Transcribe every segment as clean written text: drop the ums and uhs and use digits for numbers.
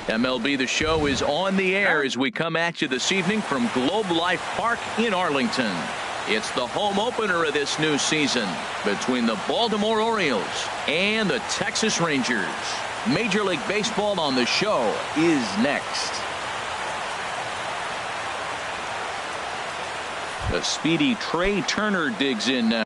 MLB The Show is on the air as we come at you this evening from Globe Life Park in Arlington. It's the home opener of this new season between the Baltimore Orioles and the Texas Rangers. Major League Baseball on The Show is next. The speedy Trey Turner digs in now.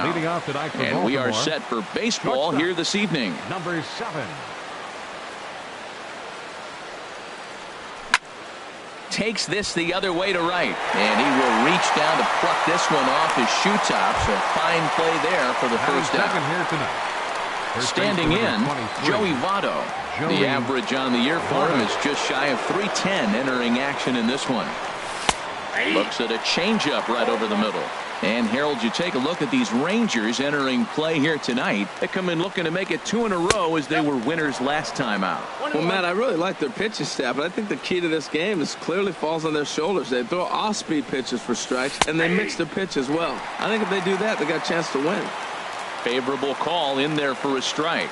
Leading off tonight for and we are set for baseball here this evening. Number 7. Takes this the other way to right, and he will reach down to pluck this one off his shoe tops. A fine play there for the first down. Here tonight. Standing in, Joey Votto. The average on the year for him is just shy of 310 entering action in this one. Looks at a changeup right over the middle. And Harold, you take a look at these Rangers entering play here tonight. They come in looking to make it 2 in a row as they were winners last time out. Well, Matt, I really like their pitching staff, but I think the key to this game is clearly falls on their shoulders. They throw off-speed pitches for strikes, and they mix their pitch as well. I think if they do that, they got a chance to win. Favorable call in there for a strike.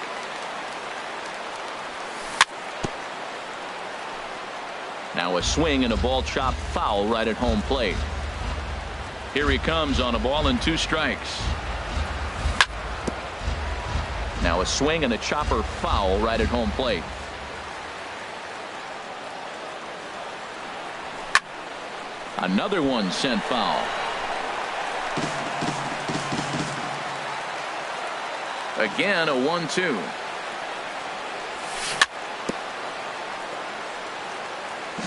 Now a swing and a ball chopped foul right at home plate. Here he comes on a ball and 2 strikes. Now a swing and a chopper foul right at home plate. Another one sent foul. Again a 1-2.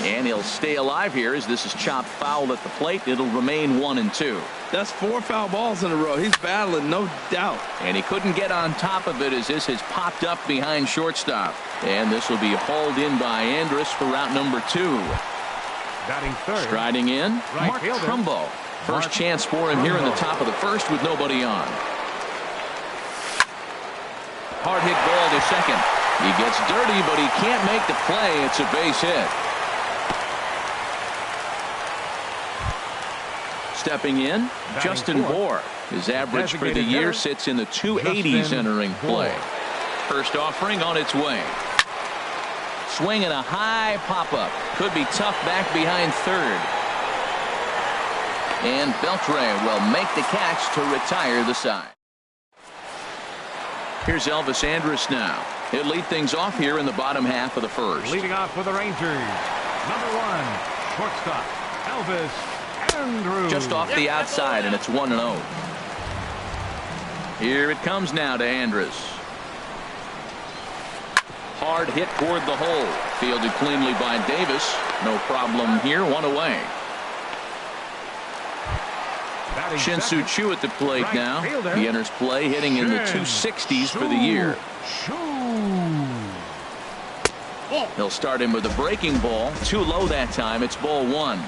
And he'll stay alive here as this is chopped foul at the plate. It'll remain 1-2. That's 4 foul balls in a row. He's battling, no doubt. And he couldn't get on top of it as this has popped up behind shortstop. And this will be hauled in by Andrus for route number 2. Batting third. Striding in, Right Mark fielder. Trumbo. First chance for him here in the top of the first with nobody on. Hard hit ball to second. He gets dirty, but he can't make the play. It's a base hit. Stepping in, Justin Bohr. His average for the year sits in the 280s entering play. First offering on its way. Swing and a high pop-up. Could be tough back behind third. And Beltre will make the catch to retire the side. Here's Elvis Andrus now. He'll lead things off here in the bottom half of the first. Leading off for the Rangers, number 1, shortstop, Elvis Andrus. Just off the outside, and it's 1-0. Here it comes now to Andrus. Hard hit toward the hole. Fielded cleanly by Davis. No problem here. 1 away. Shin-Soo Choo at the plate now. He enters play hitting in the 260s for the year. He'll start him with a breaking ball. Too low that time. It's ball 1.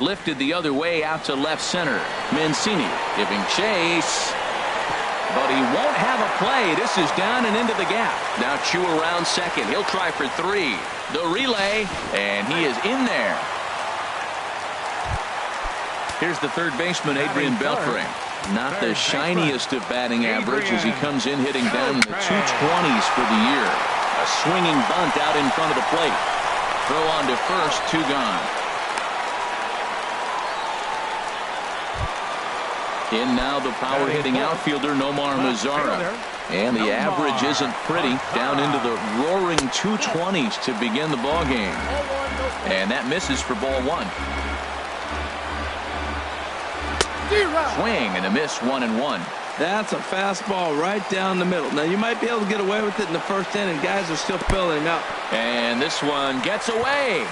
Lifted the other way out to left center. Mancini giving chase. But he won't have a play. This is down and into the gap. Now Choo around second. He'll try for 3. The relay, and he is in there. Here's the third baseman, Adrian Beltre. Not the shiniest of batting average as he comes in hitting down in the 220s for the year. A swinging bunt out in front of the plate. Throw on to first, 2 gone. In now the power-hitting outfielder Nomar Mazara. And the average isn't pretty. Down into the roaring 220s to begin the ballgame. And that misses for ball 1. Swing and a miss, 1-1. That's a fastball right down the middle. Now, you might be able to get away with it in the first inning. Guys are still filling him out. And this one gets away.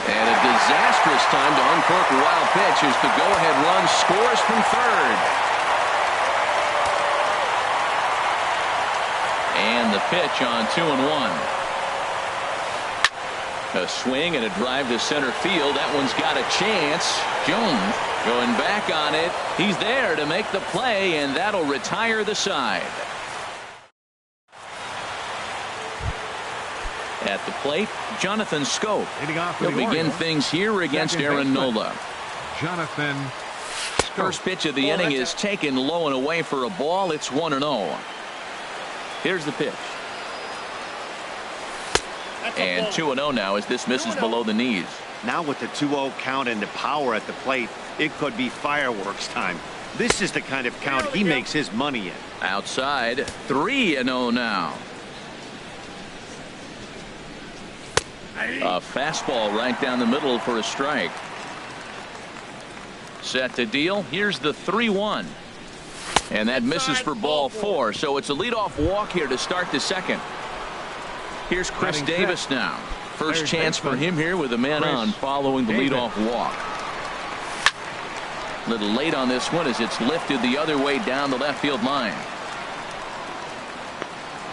And a disastrous time to uncork a wild pitch as the go-ahead run scores from third. And the pitch on 2-1. A swing and a drive to center field. That one's got a chance. Jones going back on it. He's there to make the play, and that'll retire the side. At the plate, Jonathan Scope. He'll begin things here against Aaron Nola. Jonathan. First pitch of the inning is taken low and away for a ball. It's 1-0. Here's the pitch. And 2-0 now as this misses below the knees. Now with the 2-0 count and the power at the plate, it could be fireworks time. This is the kind of count he makes his money in. Outside, 3-0 now. A fastball right down the middle for a strike. Set to deal. Here's the 3-1. And that misses for ball 4. So it's a leadoff walk here to start the second. Here's Chris Davis now. First chance for him here with a man on following the leadoff walk. A little late on this one as it's lifted the other way down the left field line.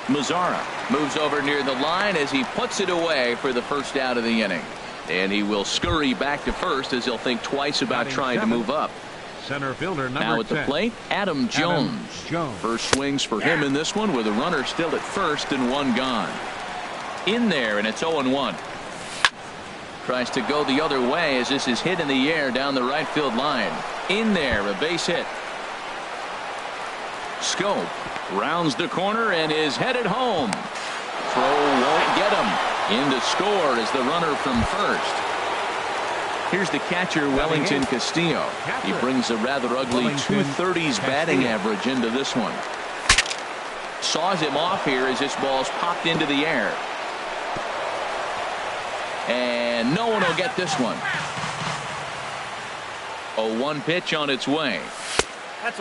Mazzara moves over near the line as he puts it away for the first out of the inning. And he will scurry back to first as he'll think twice about trying to move up. Center fielder number now at the 10. plate, Adam Jones. First swings for him in this one with a runner still at first and one gone. In there, and it's 0-1. Tries to go the other way as this is hit in the air down the right field line. In there, a base hit. Scope rounds the corner and is headed home. Throw won't get him. In to score is the runner from first. Here's the catcher, Wellington Castillo. He brings a rather ugly 230s batting average into this one. Saws him off here as this ball's popped into the air. And no one will get this one. 0-1 pitch on its way.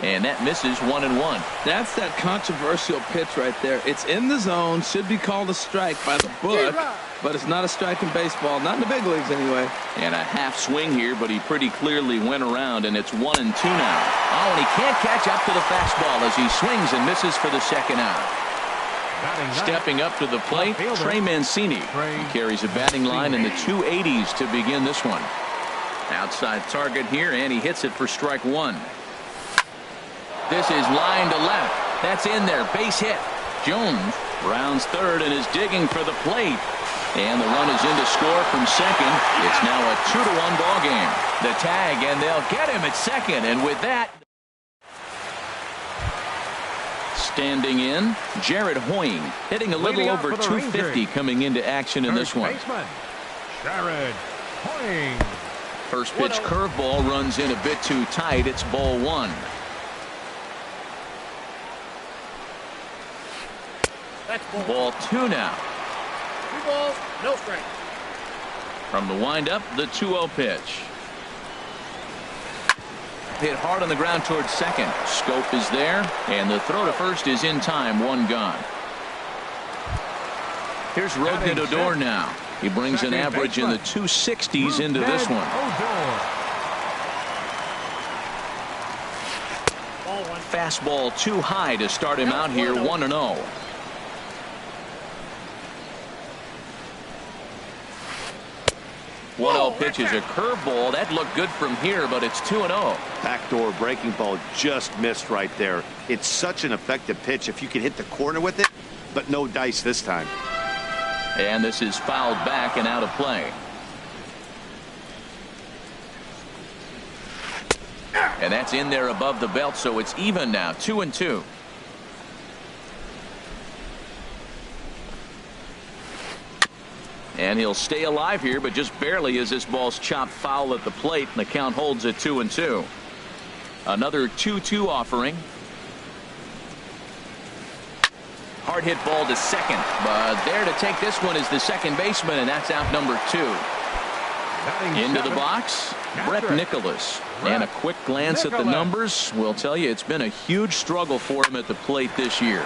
And that misses 1-1. That's that controversial pitch right there. It's in the zone, should be called a strike by the book, but it's not a strike in baseball, not in the big leagues anyway. And a half swing here, but he pretty clearly went around, and it's 1-2 now. Oh, and he can't catch up to the fastball as he swings and misses for the second out. Stepping up to the plate, Trey Mancini. He carries a batting line in the 280s to begin this one. Outside target here, and he hits it for strike one. This is line to left. That's in there. Base hit. Jones rounds third and is digging for the plate. And the run is in to score from second. It's now a 2-1 ball game. The tag, and they'll get him at second. And with that, standing in, Jared Hoying, hitting a little over 250 coming into action in this one. Jared Hoying. First pitch curveball runs in a bit too tight. It's ball one. Ball two now. 2 balls, no strike. From the windup, the 2-0 pitch. Hit hard on the ground towards second. Scope is there, and the throw to first is in time. One gone. Here's Rougned Odor now. He brings an average in the 260s into this one. Fastball too high to start him out here. 1-0. Pitch is a curveball. That looked good from here, but it's 2-0. Backdoor breaking ball just missed right there. It's such an effective pitch if you can hit the corner with it, but no dice this time. And this is fouled back and out of play. And that's in there above the belt, so it's even now. 2-2. And he'll stay alive here, but just barely as this ball's chopped foul at the plate, and the count holds at 2-2. Another 2-2 offering. Hard hit ball to second, but there to take this one is the second baseman, and that's out number 2. Into the box, Brett Nicholas. And a quick glance at the numbers will tell you it's been a huge struggle for him at the plate this year.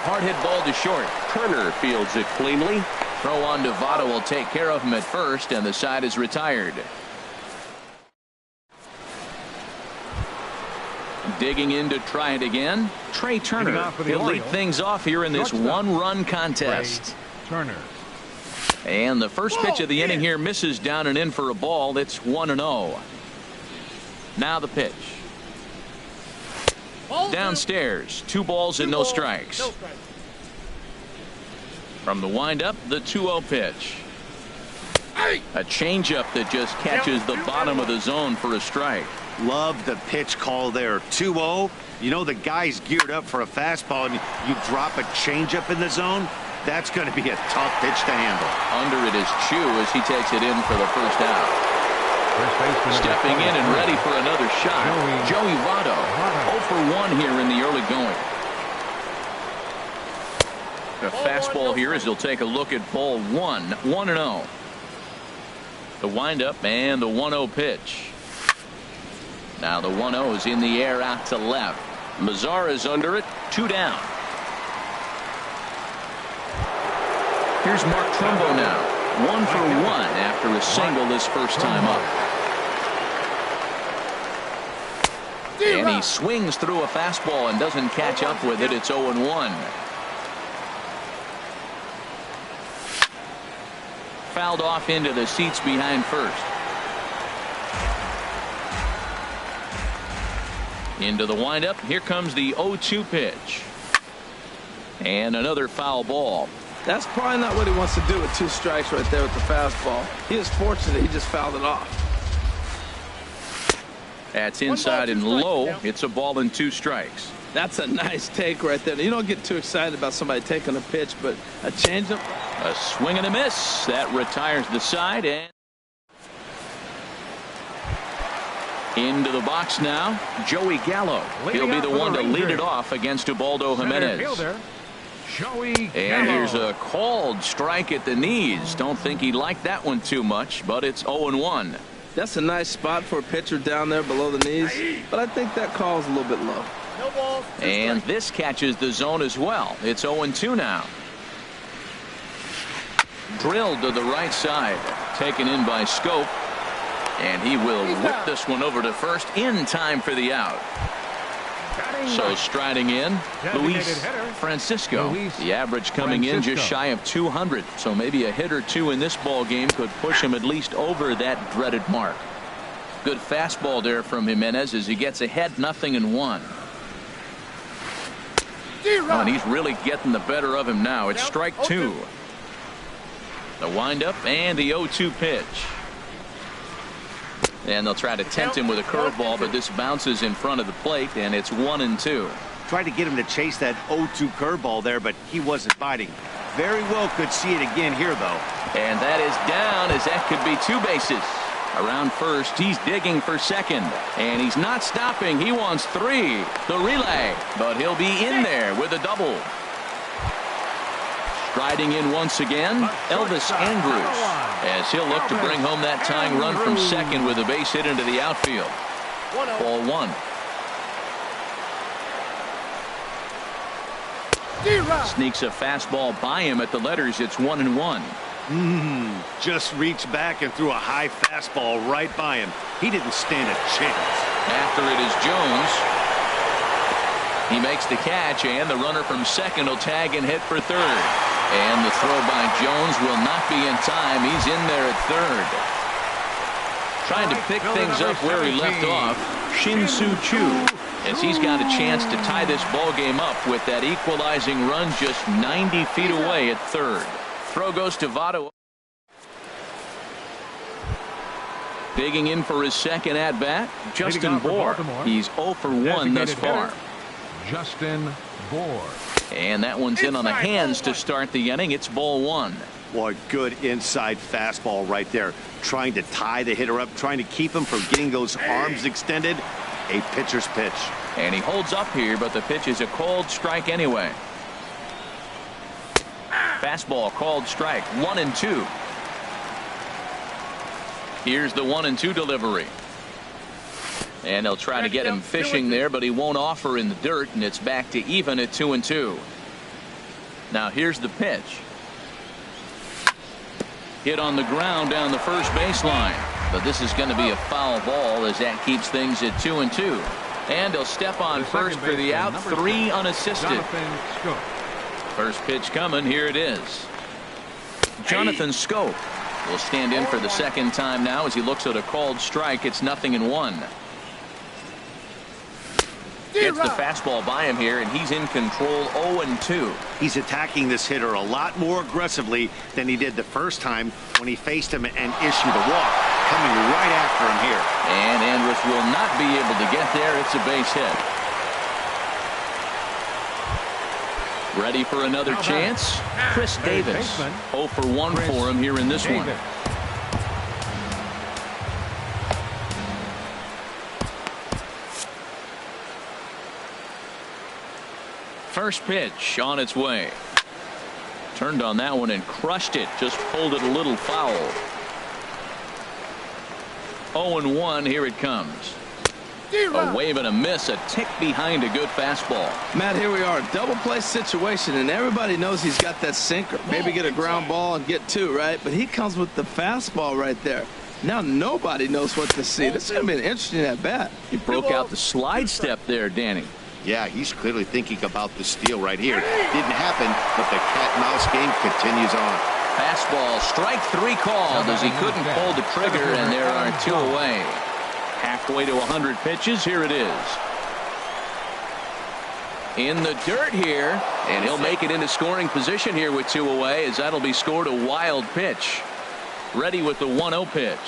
Hard hit ball to short. Turner fields it cleanly. Throw on to Votto will take care of him at first, and the side is retired. Digging in to try it again, Trey Turner. He'll lead things off here in this one-run contest. Turner. And the first pitch of the inning here misses down and in for a ball. It's 1-0. Now the pitch. Downstairs, 2 balls and no strikes. From the windup, the 2-0 pitch. A changeup that just catches the bottom of the zone for a strike. Love the pitch call there. 2-0. You know the guy's geared up for a fastball, and you drop a changeup in the zone. That's going to be a tough pitch to handle. Under it is Chu as he takes it in for the first out. Stepping in and ready for another shot, Joey Votto. 0 for 1 here in the early going. A fastball here as he'll take a look at ball 1. 1-0. The windup and the 1-0 pitch. Now the 1-0 is in the air out to left. Mazara's under it. 2 down. Here's Mark Trumbo now. 1 for 1 after a single his first time up. And he swings through a fastball and doesn't catch up with it. It's 0-1. Fouled off into the seats behind first. Into the windup. Here comes the 0-2 pitch. And another foul ball. That's probably not what he wants to do with 2 strikes right there with the fastball. He is fortunate he just fouled it off. That's inside and low. It's a ball and 2 strikes. That's a nice take right there. You don't get too excited about somebody taking a pitch, but a changeup. A swing and a miss. That retires the side. And into the box now, Joey Gallo. He'll be the one to lead it off against Ubaldo Jimenez. And here's a called strike at the knees. Don't think he liked that one too much, but it's 0-1. That's a nice spot for a pitcher down there below the knees, but I think that call is a little bit low. No balls. And this catches the zone as well. It's 0-2 now. Drilled to the right side. Taken in by Scope. And he will whip this one over to first in time for the out. So striding in, Luis Francisco. The average coming in just shy of 200. So maybe a hit or two in this ball game could push him at least over that dreaded mark. Good fastball there from Jimenez as he gets ahead 0-1. Oh, and he's really getting the better of him now. It's strike 2. The windup and the 0-2 pitch. And they'll try to tempt him with a curveball, but this bounces in front of the plate, and it's 1-2. Tried to get him to chase that 0-2 curveball there, but he wasn't biting. Very well could see it again here, though. And that is down, as that could be 2 bases. Around first, he's digging for second. And he's not stopping. He wants 3. The relay. But he'll be in there with a double. Striding in once again, Elvis Andrus, as he'll look to bring home that tying run from second with a base hit into the outfield. Ball 1. Sneaks a fastball by him at the letters. It's 1-1. Just reached back and threw a high fastball right by him. He didn't stand a chance. After it is Jones. He makes the catch, and the runner from second will tag and hit for third. And the throw by Jones will not be in time. He's in there at third. Trying to pick things up where he left off, Shin-Soo Choo, as he's got a chance to tie this ball game up with that equalizing run just 90 feet away at third. Throw goes to Votto. Digging in for his second at-bat, Justin Bour. He's 0 for 1 thus far. Justin Bour. And that one's in on the hands to start the inning. It's ball 1. Boy, good inside fastball right there. Trying to tie the hitter up, trying to keep him from getting those arms extended. A pitcher's pitch. And he holds up here, but the pitch is a called strike anyway. Fastball called strike. 1-2. Here's the 1-2 delivery. And they'll try to get him fishing there, but he won't offer in the dirt, and it's back to even at 2-2. Now here's the pitch. Hit on the ground down the first baseline, but this is going to be a foul ball as that keeps things at 2-2. And he'll step on first for the out. 3 unassisted. First pitch coming. Here it is. Jonathan Scope will stand in for the second time now as he looks at a called strike. It's 0-1. Gets the fastball by him here, and he's in control 0-2. He's attacking this hitter a lot more aggressively than he did the first time when he faced him and issued a walk, coming right after him here. And Andrus will not be able to get there. It's a base hit. Ready for another chance? Chris Davis. 0 for 1 for him here in this one. First pitch on its way. Turned on that one and crushed it. Just pulled it a little foul. 0-1. Here it comes. A wave and a miss. A tick behind a good fastball. Matt, here we are. Double play situation, and everybody knows he's got that sinker. Maybe get a ground ball and get two, right? But he comes with the fastball right there. Now nobody knows what to see. This is going to be an interesting at bat. He broke out the slide step there, Danny. Yeah, he's clearly thinking about the steal right here. Didn't happen, but the cat-mouse game continues on. Fastball, strike 3 called as he couldn't pull the trigger, and there are 2 away. Halfway to 100 pitches, here it is. In the dirt here, and he'll make it into scoring position here with 2 away, as that'll be scored a wild pitch. Ready with the 1-0 pitch.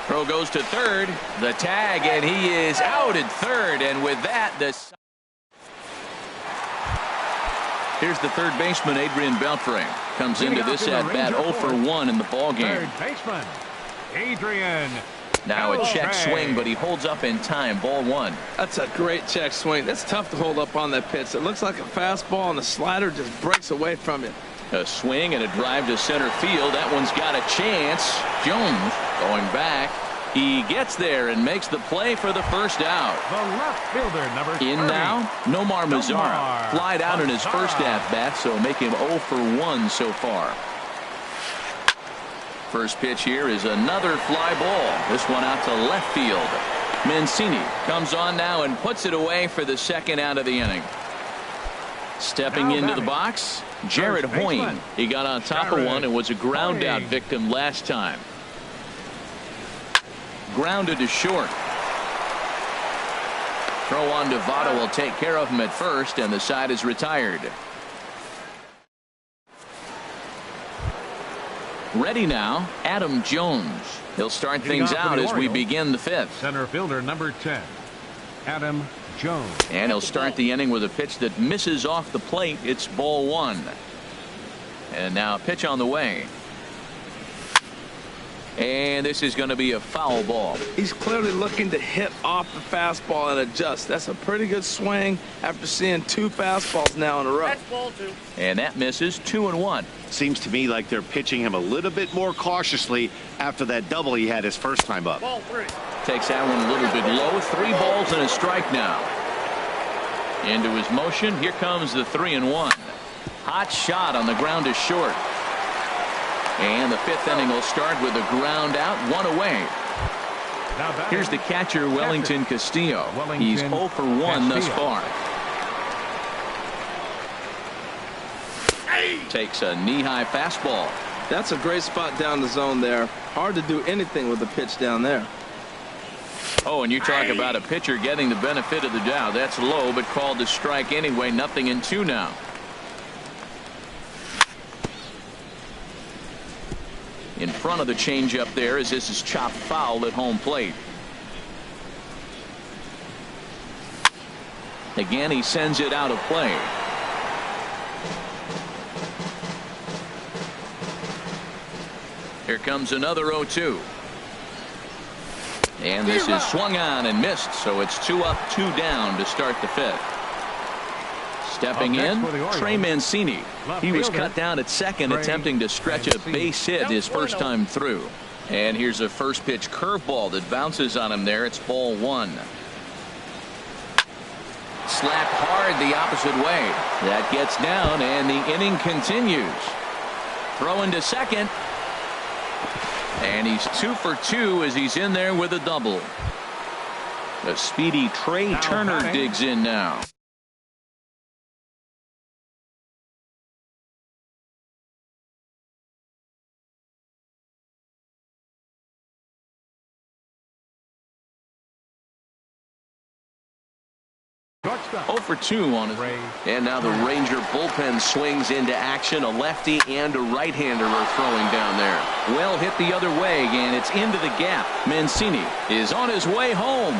Throw goes to third. The tag, and he is out at third. And with that, here's the third baseman, Adrian Beltre. Comes into this at-bat 0 for 1 in the ballgame. Third baseman, Adrian. Now a check swing, but he holds up in time. Ball 1. That's a great check swing. That's tough to hold up on that pitch. It looks like a fastball, and the slider just breaks away from it. A swing and a drive to center field. That one's got a chance. Jones going back. He gets there and makes the play for the first out. The left fielder, number 30. In now, Nomar Mazara. Flied out in his first at-bat, so make him 0 for 1 so far. First pitch here is another fly ball. This one out to left field. Mancini comes on now and puts it away for the second out of the inning. Stepping into the box, Jared Hoying. He got on top of one and was a ground out victim last time. Grounded to short. Throw on to Votto will take care of him at first, and the side is retired. Ready now, Adam Jones. He'll start things out as we begin the 5th. Center fielder number 10, Adam Jones. And he'll start the inning with a pitch that misses off the plate. It's ball 1. And now a pitch on the way. And this is going to be a foul ball. He's clearly looking to hit off the fastball and adjust. That's a pretty good swing after seeing 2 fastballs now in a row. That's ball 2. And that misses. 2-1. Seems to me like they're pitching him a little bit more cautiously after that double he had his first time up. Ball 3. Takes that one a little bit low. 3 balls and a strike now. Into his motion. Here comes the 3-1. Hot shot on the ground to short. And the 5th inning will start with a ground out, 1 away. Here's the catcher, Wellington Castillo. He's 0 for 1 thus far. Takes a knee-high fastball. That's a great spot down the zone there. Hard to do anything with the pitch down there. Oh, and you talk about a pitcher getting the benefit of the doubt. That's low, but called to strike anyway. 0-2 now. In front of the changeup there as this is chopped foul at home plate. Again, he sends it out of play. Here comes another 0-2. And this is swung on and missed, so it's 2 up, 2 down to start the 5th. Stepping in, Trey Mancini. He was cut down at second, attempting to stretch a base hit his first time through. And here's a first pitch curveball that bounces on him there. It's ball 1. Slapped hard the opposite way. That gets down, and the inning continues. Throw into second. And he's 2 for 2 as he's in there with a double. The speedy Trey Turner digs in now. Shortstop. 0 for 2 on it. And now the Ranger bullpen swings into action. A lefty and a right-hander are throwing down there. Well hit the other way, and it's into the gap. Mancini is on his way home.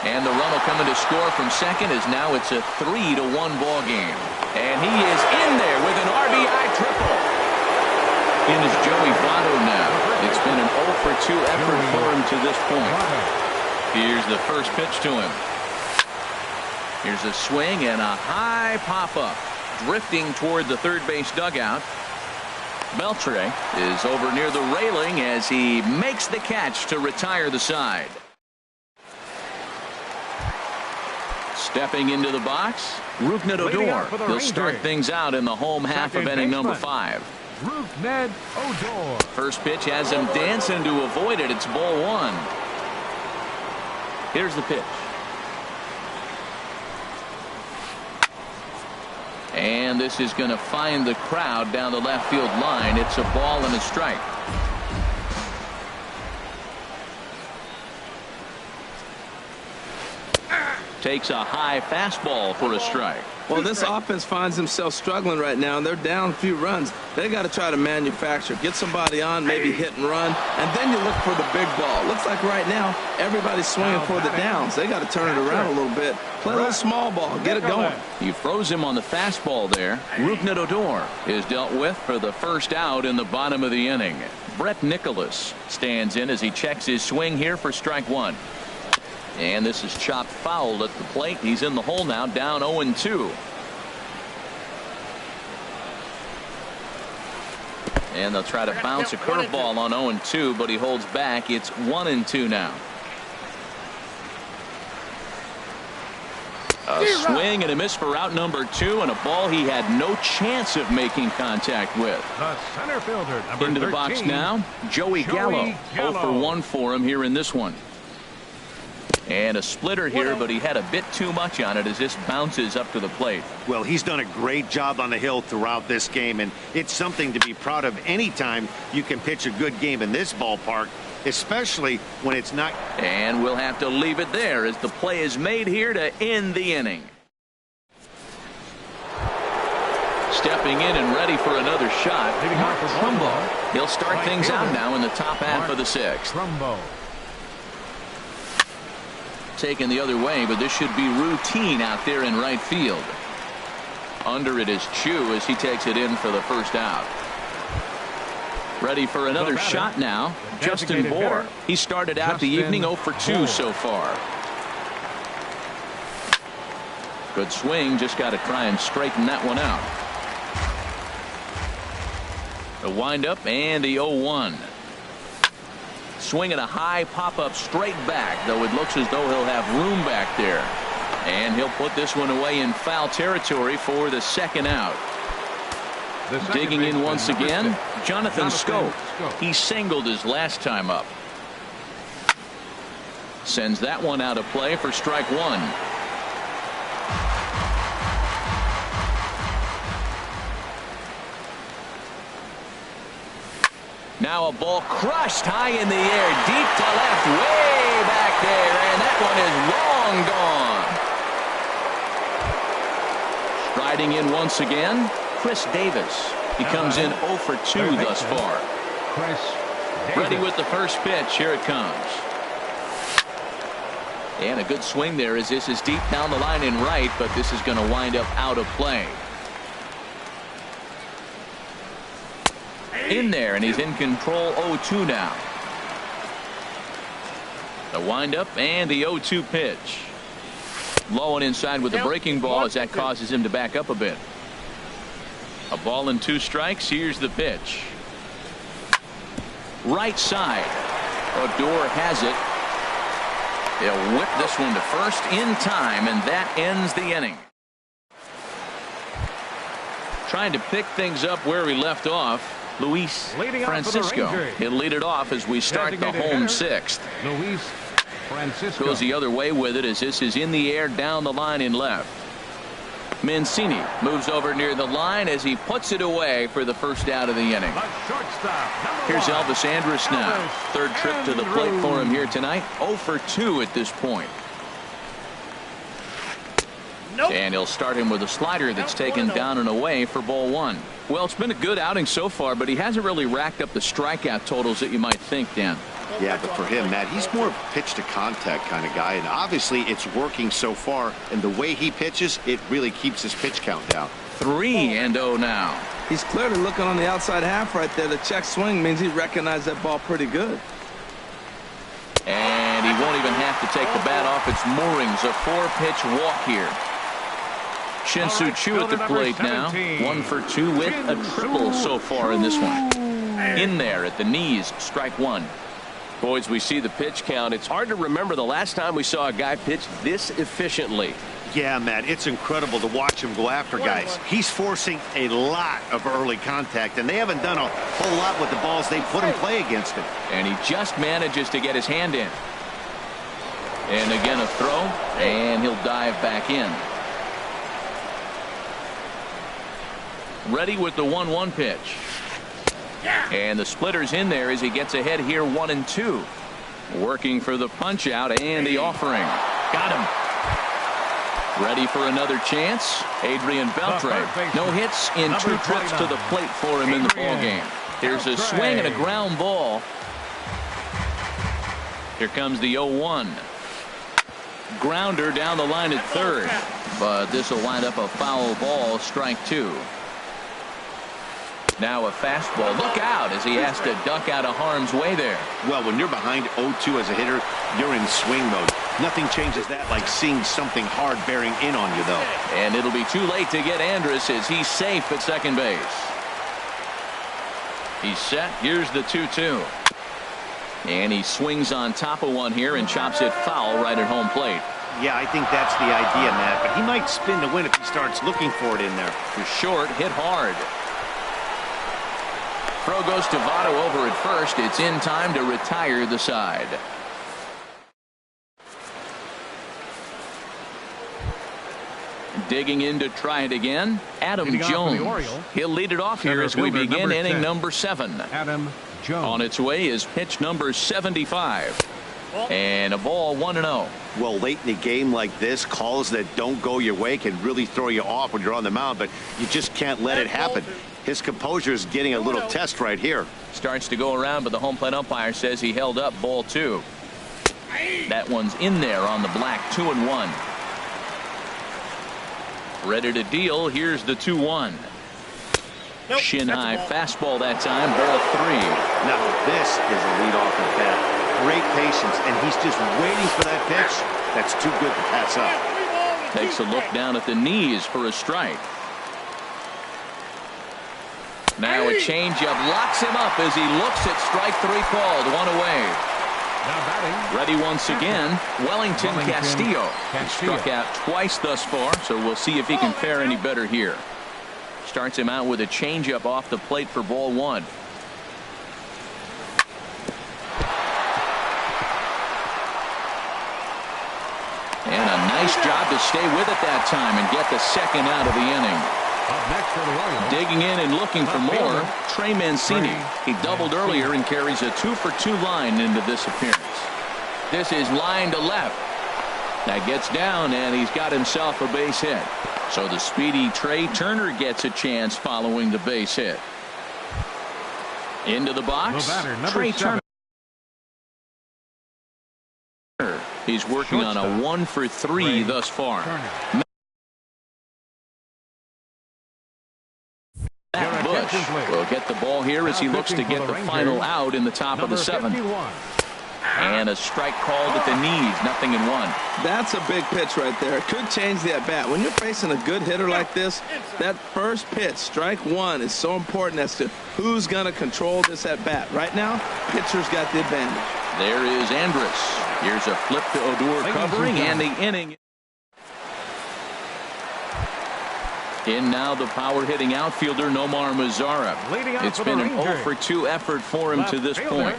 And the run will come in to score from second as now it's a 3-1 ball game. And he is in there with an RBI triple. In is Joey Votto now. It's been an 0 for 2 effort for him to this point. Here's the first pitch to him. Here's a swing and a high pop-up. Drifting toward the third base dugout. Beltre is over near the railing as he makes the catch to retire the side. Stepping into the box, Rougned Odor. He'll start things out in the home half of inning number 5. Rougned Odor. First pitch has him dancing to avoid it. It's ball 1. Here's the pitch. And this is going to find the crowd down the left field line. It's a ball and a strike. Takes a high fastball for a strike. Well, this offense finds himself struggling right now, and they're down a few runs. They got to try to manufacture, get somebody on, maybe hit and run, and then you look for the big ball. Looks like right now everybody's swinging for the downs. They got to turn it around a little bit. Play a little small ball, get it going. He froze him on the fastball there. Rougned Odor is dealt with for the first out in the bottom of the inning. Brett Nicholas stands in as he checks his swing here for strike 1. And this is chopped foul at the plate. He's in the hole now, down 0-2. And they'll try to bounce a curveball on 0-2, but he holds back. It's 1-2 now. A swing and a miss for out number 2, and a ball he had no chance of making contact with. The center fielder, number Into the 13, box now, Joey Gallo. 0 for 1 for him here in this one. And a splitter here, but he had a bit too much on it as this bounces up to the plate. Well, he's done a great job on the hill throughout this game, and it's something to be proud of anytime you can pitch a good game in this ballpark, especially when it's not. And we'll have to leave it there as the play is made here to end the inning. Stepping in and ready for another shot, Mark Trumbo. He'll start things out now in the top half of the 6th. Trumbo. Taken the other way, but this should be routine out there in right field. Under it is Chu as he takes it in for the first out. Ready for another shot now, Justin Bour. He started out the evening 0 for 2 so far. Good swing, just got to try and straighten that one out. The windup and the 0-1. Swinging a high pop-up straight back, though it looks as though he'll have room back there. And he'll put this one away in foul territory for the second out. Digging in once again, Jonathan Scope. He singled his last time up. Sends that one out of play for strike 1. Now a ball crushed high in the air, deep to left, way back there, and that one is long gone. Striding in once again, Chris Davis. He comes in 0 for 2 thus far. Ready with the first pitch. Here it comes. And a good swing there as this is deep down the line in right, but this is going to wind up out of play. In there, and he's in control. 0-2 now. The windup and the 0-2 pitch. Low and inside with the breaking ball as that causes him to back up a bit. A ball and 2 strikes. Here's the pitch. Right side. Odor has it. They'll whip this one to first in time, and that ends the inning. Trying to pick things up where we left off. Luis Francisco. He'll lead it off as we start the home 6th. Luis Francisco goes the other way with it as this is in the air down the line in left. Mancini moves over near the line as he puts it away for the first out of the inning. Here's Elvis Andrus now. Third trip to the plate for him here tonight. 0 for 2 at this point. Nope. And he'll start him with a slider that's taken down and away for ball one. Well, it's been a good outing so far, but he hasn't really racked up the strikeout totals that you might think, Dan. Yeah, but for him, Matt, he's more of a pitch-to-contact kind of guy, and obviously it's working so far, and the way he pitches, it really keeps his pitch count down. 3-0 now. He's clearly looking on the outside half right there. The check swing means he recognized that ball pretty good. And he won't even have to take the bat off its moorings. A 4-pitch walk here. Shin-Soo Choo at the plate now. 1 for 2 with a triple so far in this one. In there at the knees, strike one. Boys, we see the pitch count. It's hard to remember the last time we saw a guy pitch this efficiently. Yeah, Matt, it's incredible to watch him go after guys. He's forcing a lot of early contact, and they haven't done a whole lot with the balls they put in play against him. And he just manages to get his hand in. And again a throw, and he'll dive back in. Ready with the 1-1 pitch. And the splitter's in there as he gets ahead here 1-2. Working for the punch out and the offering. Got him. Ready for another chance. Adrian Beltre. No hits in 2 trips to the plate for him in the ball game. Here's a swing and a ground ball. Here comes the 0-1. Grounder down the line at third. But this will wind up a foul ball, strike two. Now a fastball. Look out as he has to duck out of harm's way there. Well, when you're behind 0-2 as a hitter, you're in swing mode. Nothing changes that like seeing something hard bearing in on you, though. And it'll be too late to get Andrus as he's safe at second base. He's set. Here's the 2-2. And he swings on top of one here and chops it foul right at home plate. Yeah, I think that's the idea, Matt. But he might spin to win if he starts looking for it in there. To short, hit hard. Throw goes to Votto over at first. It's in time to retire the side. Digging in to try it again, Adam Jones. He'll lead it off here as we begin inning number 7. Adam Jones. On its way is pitch number 75. And a ball 1-0. Well, late in the game like this, calls that don't go your way can really throw you off when you're on the mound, but you just can't let it happen. His composure is getting a little test right here. Starts to go around, but the home plate umpire says he held up ball 2. That one's in there on the black. 2-1. Ready to deal. Here's the 2-1. Shin high fastball that time. Ball 3. Now this is a leadoff at bat. Great patience, and he's just waiting for that pitch. That's too good to pass up. Takes a look down at the knees for a strike. Now a changeup locks him up as he looks at strike 3 called. 1 away. Now batting. Ready once again, Wellington Castillo. He struck out twice thus far, so we'll see if he can fare any better here. Starts him out with a changeup off the plate for ball 1. And a nice job to stay with it that time and get the second out of the inning. Up next for the Royals. Digging in and looking for more, Trey Mancini. He doubled earlier and carries a 2-for-2 line into this appearance. This is line to left. That gets down, and he's got himself a base hit. So the speedy Trey Turner gets a chance following the base hit. Into the box, Trey Turner. He's working on a 1-for-3 thus far. Matt Bush will get the ball here as he looks to get the final out in the top of the 7th. And a strike called at the knees, 0-1. That's a big pitch right there. It could change the at-bat. When you're facing a good hitter like this, that first pitch, strike 1, is so important as to who's going to control this at-bat. Right now, pitcher's got the advantage. There is Andrus. Here's a flip to Odor covering, and the inning. In now the power-hitting outfielder Nomar Mazara. It's been an 0-for-2 effort for him to this point.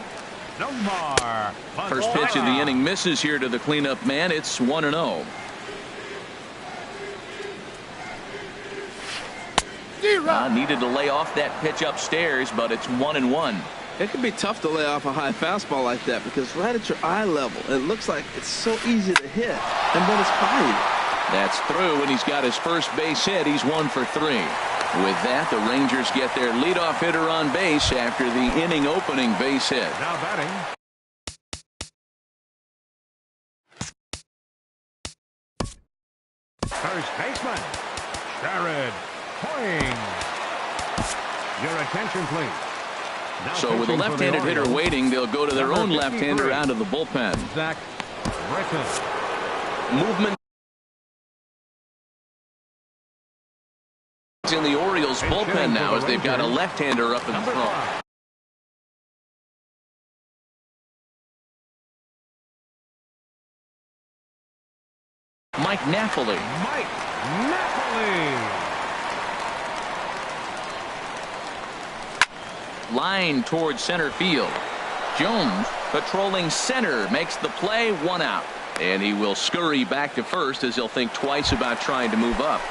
First pitch of the inning misses here to the cleanup man. It's 1-0. Needed to lay off that pitch upstairs, but it's 1-1. It can be tough to lay off a high fastball like that because right at your eye level, it looks like it's so easy to hit, and then it's by you. That's through, and he's got his first base hit. He's 1 for 3. With that, the Rangers get their leadoff hitter on base after the inning opening base hit. Now batting. First baseman, Jared Hoying. Your attention, please. Now So with a pitching for the left-handed hitter Orioles, waiting, they'll go to their number own left-hander 53, out of the bullpen. Zach Britton. Movement in the Orioles bullpen now as they've got a left-hander up in Number front. 5. Mike Napoli. Mike Napoli. Line towards center field. Jones patrolling center makes the play, 1 out. And he will scurry back to first as he'll think twice about trying to move up.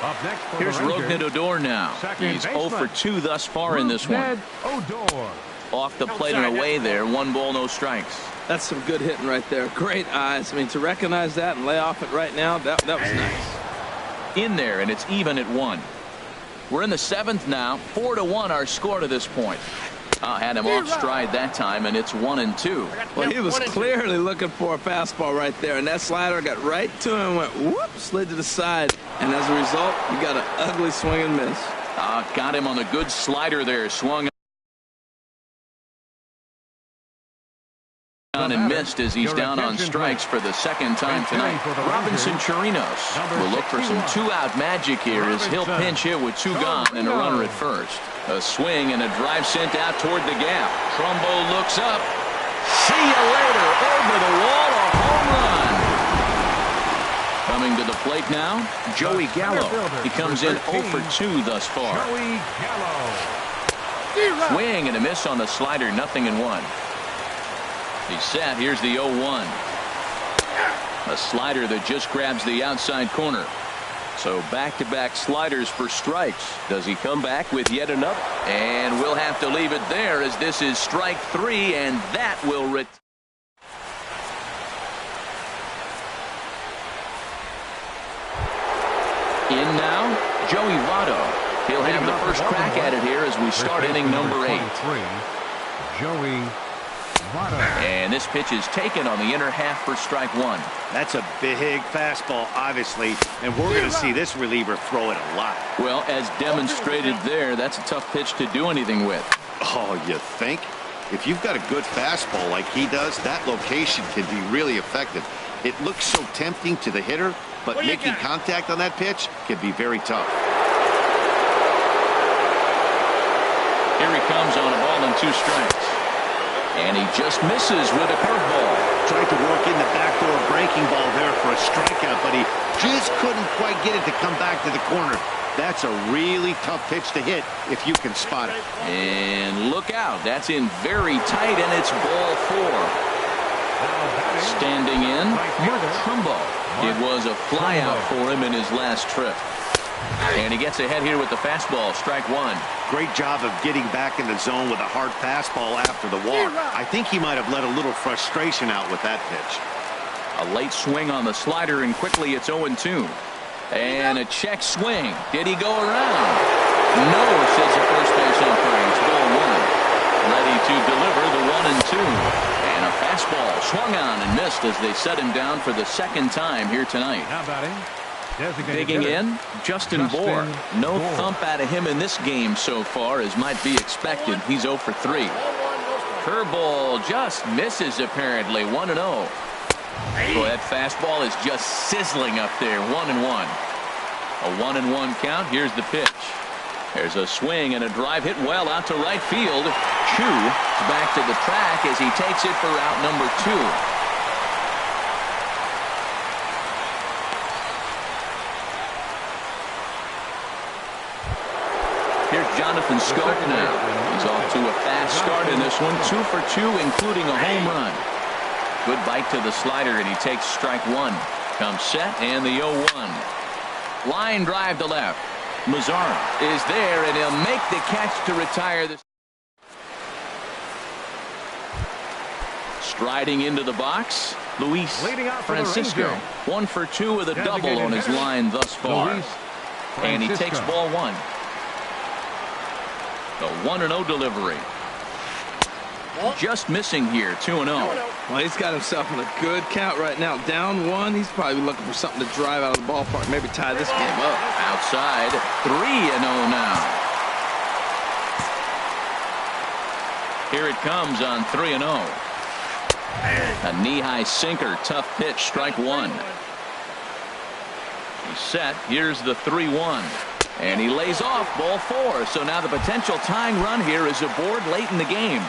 Up next for Here's the Rangers, Rougned Odor now. second He's 0 for baseman, 2 thus far in this one. Rougned Odor. Off the plate and away there. 1 ball, no strikes. That's some good hitting right there. Great eyes. I mean, to recognize that and lay off it right now, that was nice. In there, and it's even at 1. We're in the 7th now. 4-1 our score to this point. Had him off stride that time, and it's 1-2. Well, he was clearly looking for a fastball right there, and that slider got right to him and went whoop, slid to the side. And as a result, you got an ugly swing and miss. Got him on the good slider there. Swung on and missed as he's down on strikes for the second time tonight. Robinson Chirinos will look for some 2-out magic here as he'll pinch hit with 2 gone and a runner at first. A swing and a drive sent out toward the gap. Trumbo looks up. See you later. Over the wall, a home run. Coming to the plate now, Joey Gallo. He comes in 0 for 2 thus far. Joey Gallo. Swing and a miss on the slider, 0-1. He's set. Here's the 0-1. A slider that just grabs the outside corner. So back-to-back sliders for strikes. Does he come back with yet another? And we'll have to leave it there as this is strike 3, and that will In now, Joey Votto. He'll have the first crack at it here as we start inning number 8. Joey Votto. And this pitch is taken on the inner half for strike 1. That's a big fastball, obviously, and we're going to see this reliever throw it a lot. Well, as demonstrated there, that's a tough pitch to do anything with. Oh, you think? If you've got a good fastball like he does, that location can be really effective. It looks so tempting to the hitter, but making contact on that pitch can be very tough. Here he comes on a ball and 2 strikes. And he just misses with a curveball. Tried to work in the backdoor breaking ball there for a strikeout, but he just couldn't quite get it to come back to the corner. That's a really tough pitch to hit if you can spot it. And look out. That's in very tight, and it's ball 4. Standing in, Mark Trumbo. It was a flyout for him in his last trip. And he gets ahead here with the fastball, strike 1. Great job of getting back in the zone with a hard fastball after the walk. I think he might have let a little frustration out with that pitch. A late swing on the slider, and quickly it's 0-2. And a check swing. Did he go around? No, says the first base umpire. It's ball 1. Ready to deliver the 1-2. And a fastball swung on and missed as they set him down for the second time here tonight. Now batting. Digging in, Justin Bour. No thump out of him in this game so far, as might be expected. He's 0 for 3. Curveball just misses, apparently. 1-0. Boy, that fastball is just sizzling up there. 1-1. A 1-1 count. Here's the pitch. There's a swing and a drive hit well out to right field. Chu back to the track as he takes it for out number 2. Jonathan Scope now. He's off to a fast start in this one. 2 for 2, including a home run. Good bite to the slider, and he takes strike 1. Comes set, and the 0-1. Line drive to left. Mazzara is there, and he'll make the catch to retire this. Striding into the box, Luis Leading out for the Francisco, Rangers. 1 for 2 with a double Designated on his hitter, line thus far. Luis And he Francisco. takes ball 1. The 1-0 delivery. Just missing here, 2-0. Well, he's got himself in a good count right now. Down 1. He's probably looking for something to drive out of the ballpark. Maybe tie this game up. Outside, 3-0 now. Here it comes on 3-0. A knee-high sinker, tough pitch, strike 1. He's set. Here's the 3-1. And he lays off ball 4. So now the potential tying run here is aboard late in the game.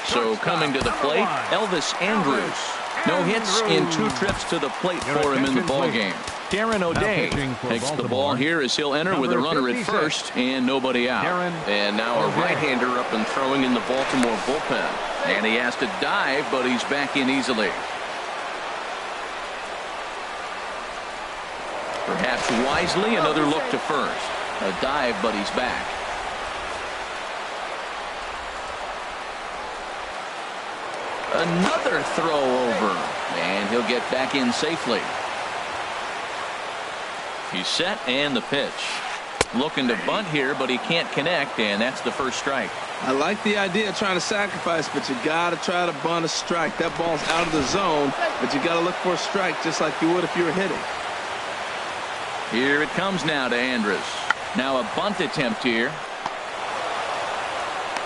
So coming to the plate, Elvis Andrus. No hits in 2 trips to the plate for him in the ball game. Darren O'Day takes the ball here as he'll enter with a runner at first and nobody out. And now a right-hander up and throwing in the Baltimore bullpen. And he has to dive, but he's back in easily. Perhaps wisely, another look to first. A dive, but he's back. Another throw over, and he'll get back in safely. He's set, and the pitch. Looking to bunt here, but he can't connect, and that's the first strike. I like the idea of trying to sacrifice, but you got to try to bunt a strike. That ball's out of the zone, but you got to look for a strike just like you would if you were hitting. Here it comes now to Andrus. Now a bunt attempt here.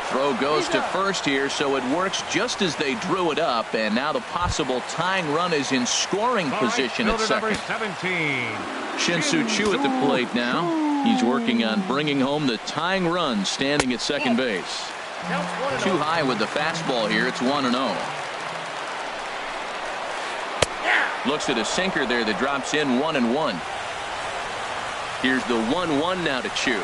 Throw goes to first here, so it works just as they drew it up, and now the possible tying run is in scoring position at second. 17. Shin-Soo Choo at the plate now. He's working on bringing home the tying run, standing at second base. Too high with the fastball here. It's 1-0. Looks at a sinker there that drops in 1-1. Here's the 1-1 now to Choo.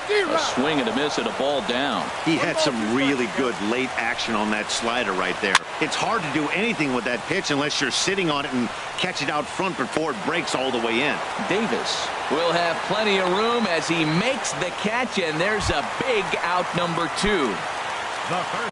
A swing and a miss at a ball down. He had some really good late action on that slider right there. It's hard to do anything with that pitch unless you're sitting on it and catch it out front before it breaks all the way in. Davis will have plenty of room as he makes the catch, and there's a big out number 2. The first.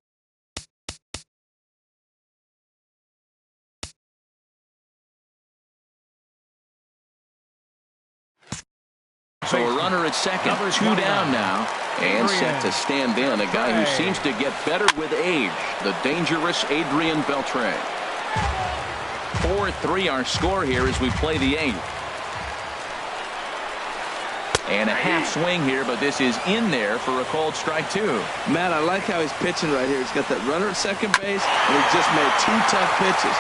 So a runner at second, 2 down now, and set to stand in a guy who seems to get better with age, the dangerous Adrian Beltre. 4-3 our score here as we play the 8th. And a half swing here, but this is in there for a called strike 2. Matt, I like how he's pitching right here. He's got that runner at second base, and he just made 2 tough pitches.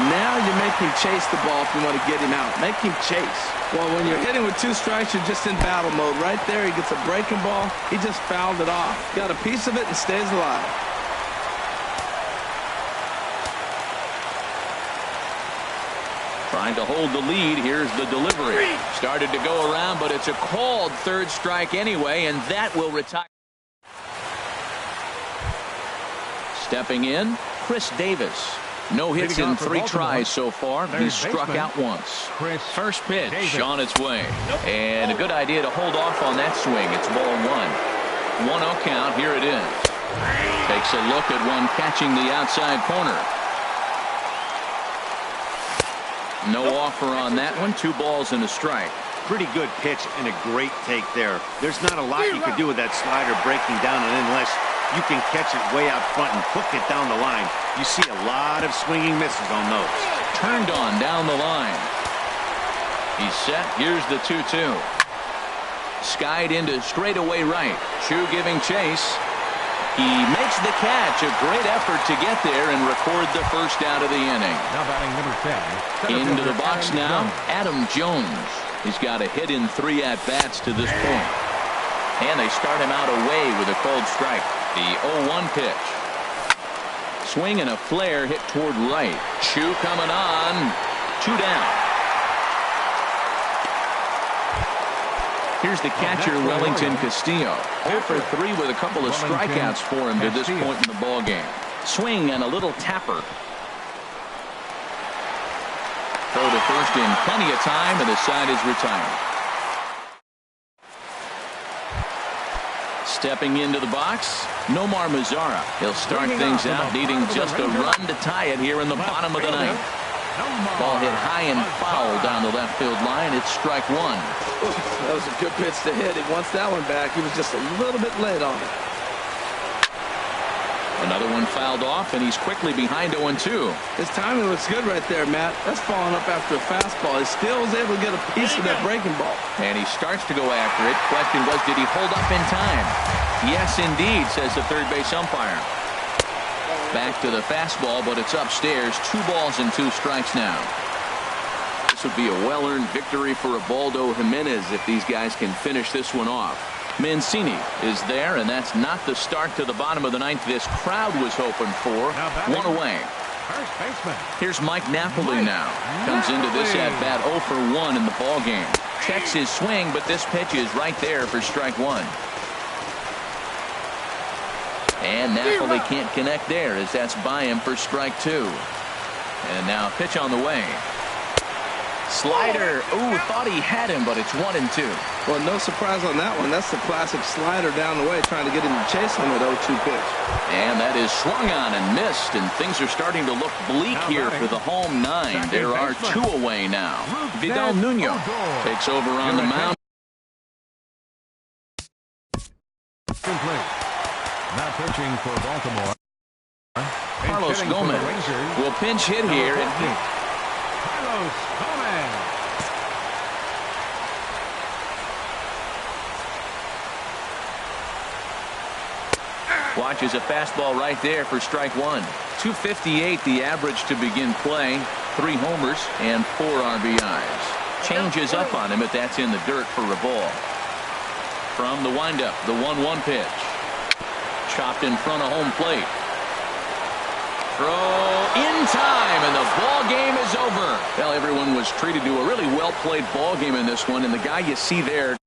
Now you make him chase the ball if you want to get him out. Make him chase. Well, when you're hitting with 2 strikes, you're just in battle mode. Right there, he gets a breaking ball. He just fouled it off. Got a piece of it and stays alive. Trying to hold the lead. Here's the delivery. Started to go around, but it's a called 3rd strike anyway, and that will retire. Stepping in, Chris Davis. No hits in 3 tries so far. He's struck out once. First pitch on its way. And a good idea to hold off on that swing. It's ball 1. 1-0 count. Here it is. Takes a look at one catching the outside corner. No offer on that one. 2 balls and a strike. Pretty good pitch and a great take there. There's not a lot you can do with that slider breaking down, and unless you can catch it way out front and hook it down the line, you see a lot of swinging misses on those. Turned on down the line. He's set. Here's the 2-2. Skied into straightaway right. Choo giving chase. He makes the catch. A great effort to get there and record the first out of the inning. Now batting number 10. Into the box now, Adam Jones. He's got a hit in 3 at-bats to this point. And they start him out away with a called strike. The 0-1 pitch. Swing and a flare hit toward right. Choo coming on. 2 down. Here's the catcher, Wellington Castillo. 0 for 3 with a couple of strikeouts for him to this point in the ballgame. Swing and a little tapper. Throw to first in plenty of time, and the side is retired. Stepping into the box, Nomar Mazara. He'll start things out needing just a run to tie it here in the bottom of the ninth. Ball hit high and foul down the left field line. It's strike one. Oof, that was a good pitch to hit. He wants that one back. He was just a little bit late on it. Another one fouled off, and he's quickly behind 0-2. His timing looks good right there, Matt. That's following up after a fastball. He still was able to get a piece of that breaking ball. And he starts to go after it. Question was, did he hold up in time? Yes, indeed, says the third base umpire. Back to the fastball, but it's upstairs. 2 balls and 2 strikes now. This would be a well-earned victory for Ubaldo Jimenez if these guys can finish this one off. Mancini is there, and that's not the start to the bottom of the ninth this crowd was hoping for. One away. First baseman. Here's Mike Napoli now. Comes into this at-bat 0 for 1 in the ball game. Checks his swing, but this pitch is right there for strike one. And Napoli can't connect there as that's by him for strike two. And now pitch on the way. Slider. Ooh, thought he had him, but it's 1-2. Well, no surprise on that one. That's the classic slider down the way, trying to get him to chase on that 0-2 pitch. And that is swung on and missed, and things are starting to look bleak here for the home nine. There are 2 away now. Vidal Nuno takes over on the mound. Complete. Now pitching for Baltimore. Carlos Gomez will pinch hit here. Carlos Gomez. Watches a fastball right there for strike one. 258 the average to begin play. 3 homers and 4 RBIs. Changes up on him, but that's in the dirt for a ball. From the windup, the 1-1 pitch. Chopped in front of home plate. Throw in time, and the ball game is over. Well, everyone was treated to a really well-played ball game in this one, and the guy you see there